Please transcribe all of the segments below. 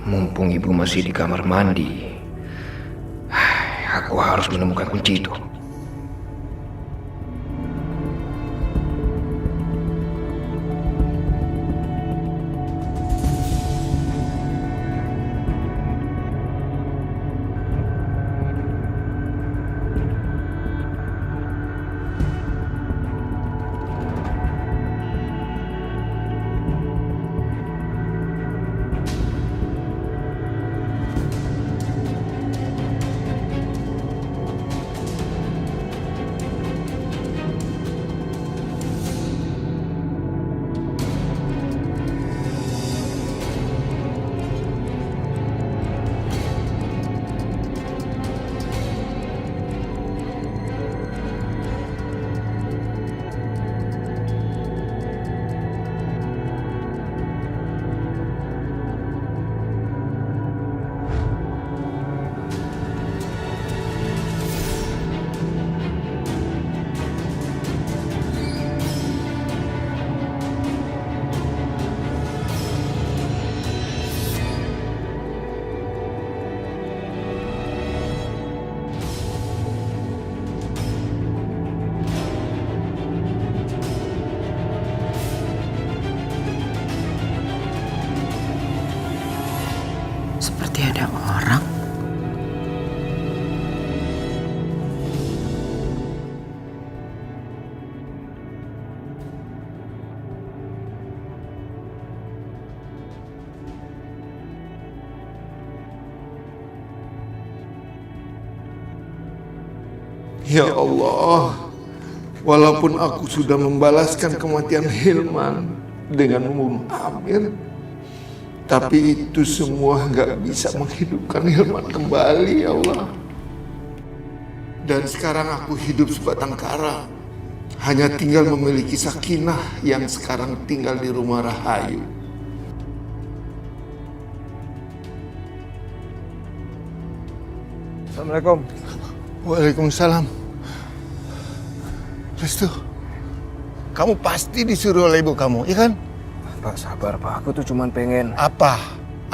Mumpung ibu masih di kamar mandi, aku harus menemukan kunci itu. Seperti ada orang. Ya Allah, walaupun aku sudah membalaskan kematian Hilman dengan membunuh Amir, tapi itu semua nggak bisa menghidupkan Hilman kembali, ya Allah. Dan sekarang aku hidup sebatang kara, hanya tinggal memiliki Sakinah yang sekarang tinggal di rumah Rahayu. Assalamualaikum. Waalaikumsalam. Restu, kamu pasti disuruh oleh ibu kamu, iya kan? Pak, sabar Pak. Aku tuh cuman pengen... Apa?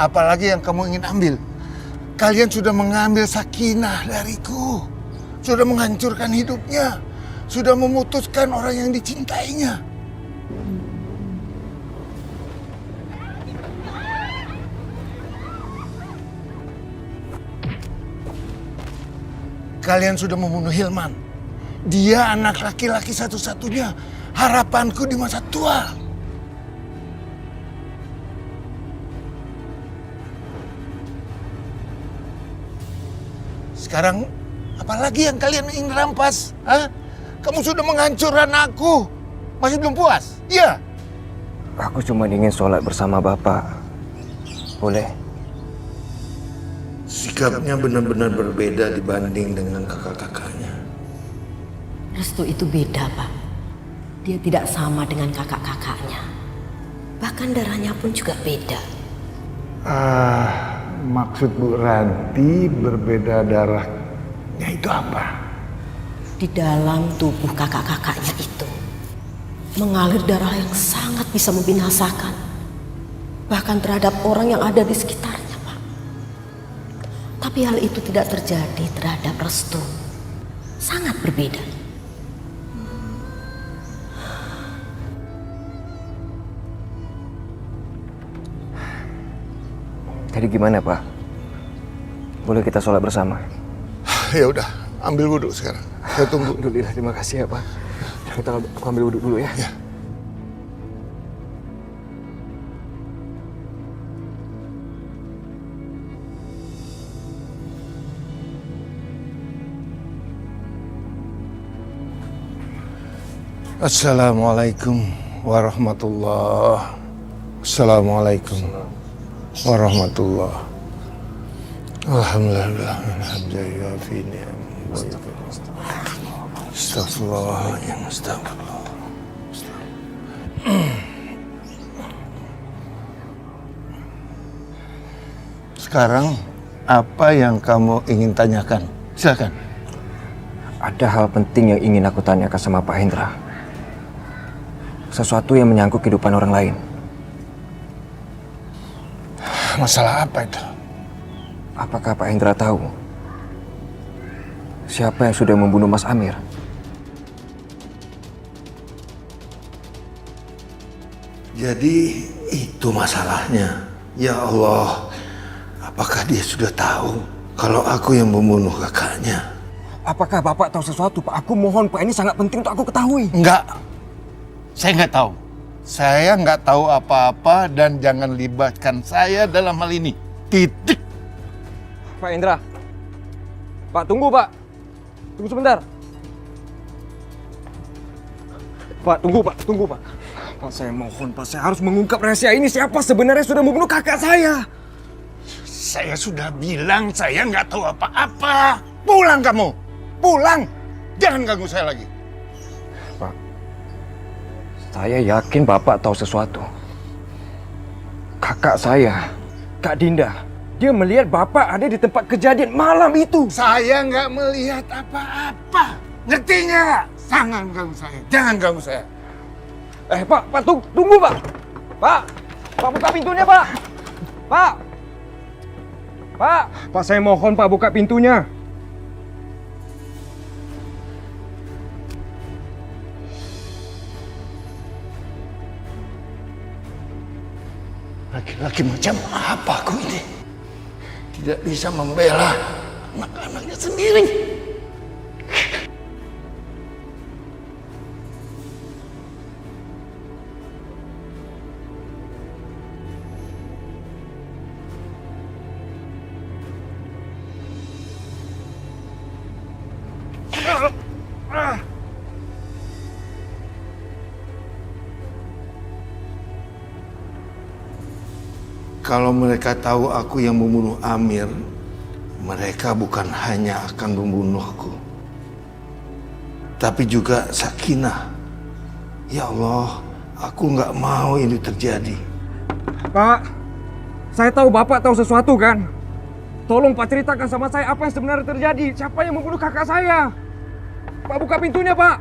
Apalagi yang kamu ingin ambil? Kalian sudah mengambil Sakinah dariku. Sudah menghancurkan hidupnya. Sudah memutuskan orang yang dicintainya. Kalian sudah membunuh Hilman. Dia anak laki-laki satu-satunya. Harapanku di masa tua. Sekarang, apalagi yang kalian ingin rampas? Hah? Kamu sudah menghancurkan aku. Masih belum puas? Iya. Aku cuma ingin sholat bersama Bapak. Boleh? Sikapnya benar-benar berbeda dibanding dengan kakak-kakaknya. Restu itu beda, Pak. Dia tidak sama dengan kakak-kakaknya. Bahkan darahnya pun juga beda. Maksud Bu Ranti berbeda darahnya itu apa? Di dalam tubuh kakak-kakaknya itu mengalir darah yang sangat bisa membinasakan. Bahkan terhadap orang yang ada di sekitarnya, Pak. Tapi hal itu tidak terjadi terhadap Restu. Sangat berbeda. Jadi gimana Pak? Boleh kita sholat bersama? Ya udah, ambil wudhu sekarang. Saya tunggu. Alhamdulillah, terima kasih ya Pak. Kita ambil wudhu dulu ya. Ya. Assalamualaikum warahmatullahi. Assalamualaikum warahmatullahi. Alhamdulillah. Astagfirullahaladzim. Astagfirullah. Sekarang apa yang kamu ingin tanyakan? Silakan. Ada hal penting yang ingin aku tanyakan sama Pak Hendra. Sesuatu yang menyangkut kehidupan orang lain. Masalah apa itu? Apakah Pak Hendra tahu siapa yang sudah membunuh Mas Amir? Jadi itu masalahnya. Ya Allah, apakah dia sudah tahu kalau aku yang membunuh kakaknya? Apakah Bapak tahu sesuatu, Pak? Aku mohon, Pak. Ini sangat penting untuk aku ketahui. Enggak, saya nggak tahu. Saya nggak tahu apa-apa dan jangan libatkan saya dalam hal ini. Titik. Pak Hendra. Pak, tunggu, Pak. Tunggu sebentar. Pak, tunggu, Pak. Tunggu, Pak. Pak, saya mohon, Pak. Saya harus mengungkap rahasia ini. Siapa sebenarnya sudah membunuh kakak saya? Saya sudah bilang saya nggak tahu apa-apa. Pulang kamu. Pulang. Jangan ganggu saya lagi. Pak, saya yakin Bapak tahu sesuatu. Kakak saya, Kak Dinda, dia melihat Bapak ada di tempat kejadian malam itu. Saya nggak melihat apa-apa. Ngertinya nggak? Jangan ganggu saya. Jangan ganggu saya. Pak, tunggu, Pak. Pak, buka pintunya, Pak. Pak, saya mohon, Pak, buka pintunya. Laki-laki macam apa aku ini? Tidak bisa membela anak-anaknya sendiri. Kalau mereka tahu aku yang membunuh Amir, mereka bukan hanya akan membunuhku, tapi juga Sakinah. Ya Allah, aku nggak mau ini terjadi. Pak, saya tahu Bapak tahu sesuatu kan? Tolong Pak ceritakan sama saya apa yang sebenarnya terjadi. Siapa yang membunuh kakak saya? Pak, buka pintunya, Pak.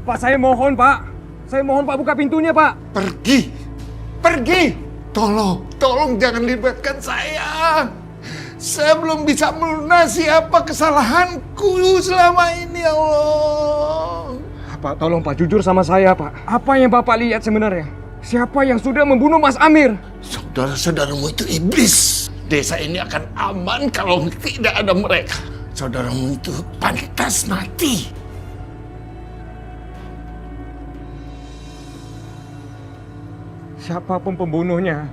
Pak, saya mohon, Pak. Saya mohon, Pak, buka pintunya, Pak. Pergi. Tolong jangan libatkan saya. Saya belum bisa melunasi apa kesalahanku selama ini, ya Allah. Pak, tolong, Pak, jujur sama saya, Pak. Apa yang Bapak lihat sebenarnya? Siapa yang sudah membunuh Mas Amir? Saudara-saudaramu itu iblis. Desa ini akan aman kalau tidak ada mereka. Saudaramu itu pantas mati. Siapapun pembunuhnya,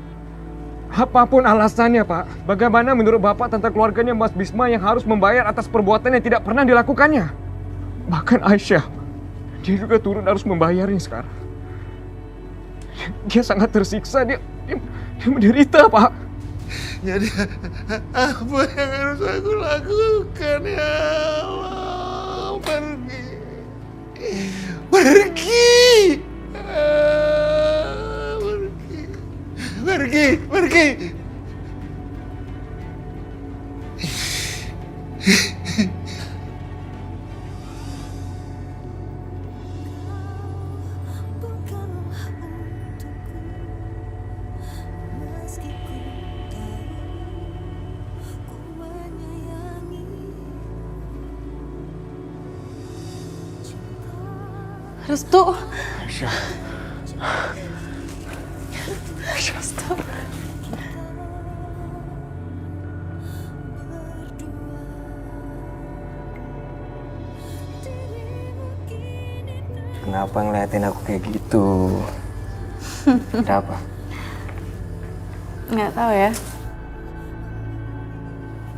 apapun alasannya, Pak, bagaimana menurut Bapak tentang keluarganya Mas Bisma yang harus membayar atas perbuatan yang tidak pernah dilakukannya? Bahkan Aisyah, dia juga turut harus membayarnya sekarang. Dia sangat tersiksa, dia menderita, Pak. Jadi apa yang harus aku lakukan, ya Allah? Pergi. Restu. Aisyah. Restu. Kenapa ngeliatin aku kayak gitu? Ada apa? Nggak tahu ya.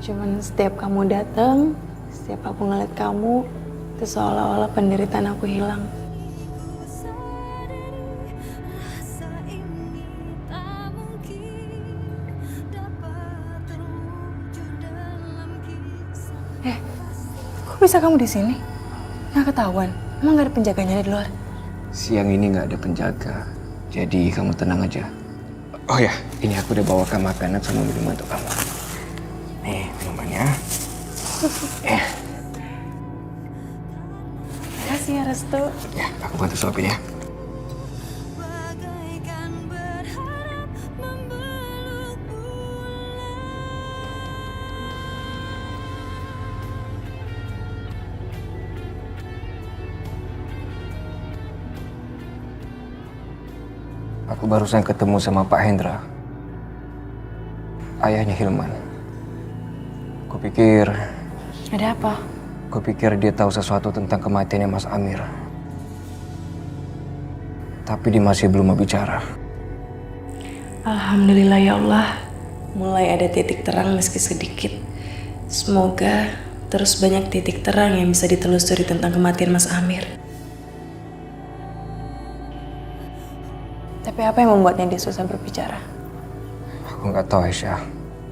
Cuman setiap kamu datang, setiap aku ngeliat kamu, itu seolah-olah penderitaan aku hilang. Kok bisa kamu di sini? Nggak ketahuan? Emang nggak ada penjaganya di luar? Siang ini nggak ada penjaga, jadi kamu tenang aja. Oh ya, ini aku udah bawakan makanan sama minuman untuk kamu. Nih, minumannya. Makasih ya, Restu. Ya, aku bantu suapin ya. Aku barusan ketemu sama Pak Hendra, ayahnya Hilman. Kupikir Ada apa? dia tahu sesuatu tentang kematiannya Mas Amir. Tapi dia masih belum mau bicara. Alhamdulillah ya Allah. Mulai ada titik terang meski sedikit. Semoga terus banyak titik terang yang bisa ditelusuri tentang kematian Mas Amir. Tapi apa yang membuatnya dia susah berbicara? Aku nggak tahu Aisyah,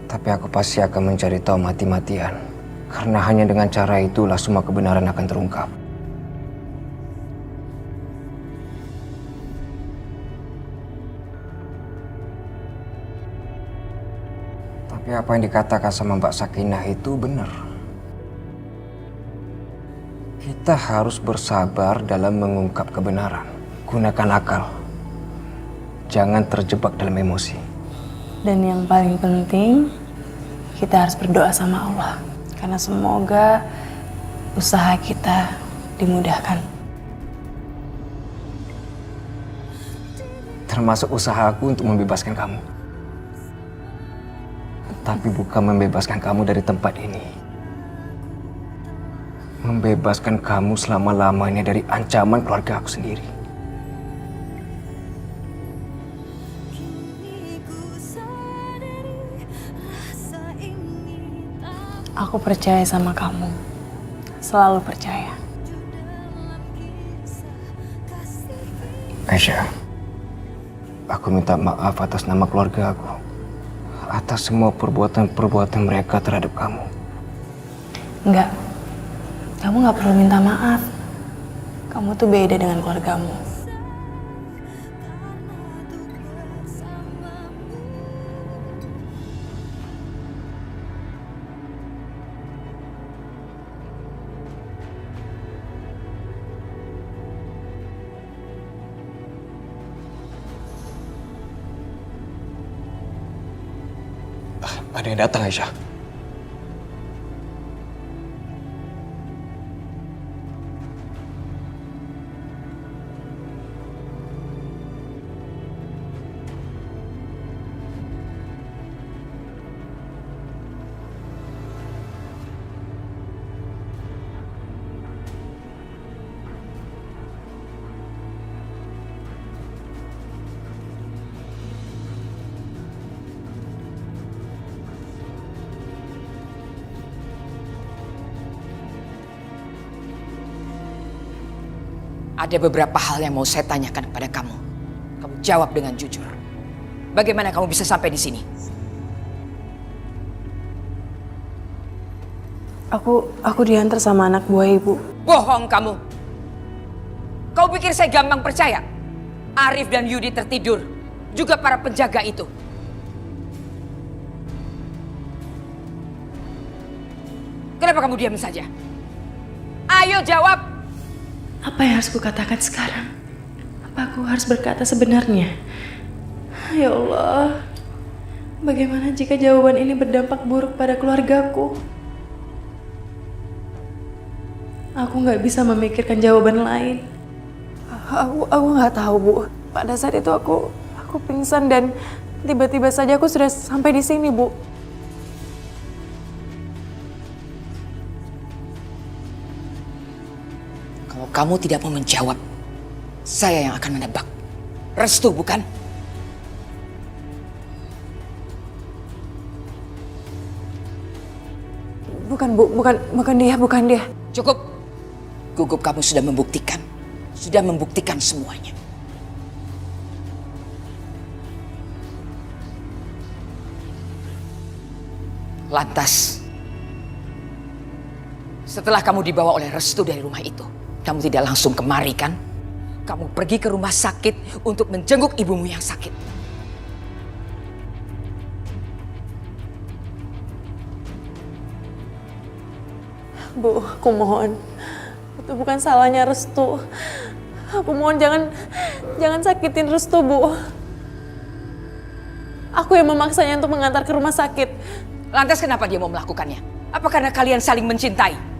tapi aku pasti akan mencari tahu mati-matian. Karena hanya dengan cara itulah semua kebenaran akan terungkap. Tapi apa yang dikatakan sama Mbak Sakinah itu benar. Kita harus bersabar dalam mengungkap kebenaran. Gunakan akal. Jangan terjebak dalam emosi. Dan yang paling penting, kita harus berdoa sama Allah. Karena semoga usaha kita dimudahkan. Termasuk usahaku untuk membebaskan kamu. Tapi bukan membebaskan kamu dari tempat ini. Membebaskan kamu selama-lamanya dari ancaman keluarga aku sendiri. Aku percaya sama kamu. Selalu percaya. Aisyah, aku minta maaf atas nama keluarga aku. Atas semua perbuatan-perbuatan mereka terhadap kamu. Enggak. Kamu nggak perlu minta maaf. Kamu tuh beda dengan keluargamu. Ada yang datang, Aisyah. Ada beberapa hal yang mau saya tanyakan kepada kamu. Kamu jawab dengan jujur. Bagaimana kamu bisa sampai di sini? Aku diantar sama anak buah ibu. Bohong kamu. Kau pikir saya gampang percaya? Arif dan Yudi tertidur. Juga para penjaga itu. Kenapa kamu diam saja? Ayo jawab. Apa yang harus kukatakan sekarang? Apa aku harus berkata sebenarnya? Ya Allah, bagaimana jika jawaban ini berdampak buruk pada keluargaku? Aku nggak bisa memikirkan jawaban lain. Aku nggak tahu, Bu. Pada saat itu aku pingsan dan tiba-tiba saja aku sudah sampai di sini, Bu. Kalau kamu tidak mau menjawab, saya yang akan menebak. Restu, bukan? Bukan, Bu. Bukan dia. Cukup. Gugup kamu sudah membuktikan. Sudah membuktikan semuanya. Lantas, setelah kamu dibawa oleh Restu dari rumah itu, kamu tidak langsung kemari kan? Kamu pergi ke rumah sakit untuk menjenguk ibumu yang sakit. Bu, aku mohon. Itu bukan salahnya Restu. Aku mohon jangan sakitin Restu, Bu. Aku yang memaksanya untuk mengantar ke rumah sakit. Lantas kenapa dia mau melakukannya? Apa karena kalian saling mencintai?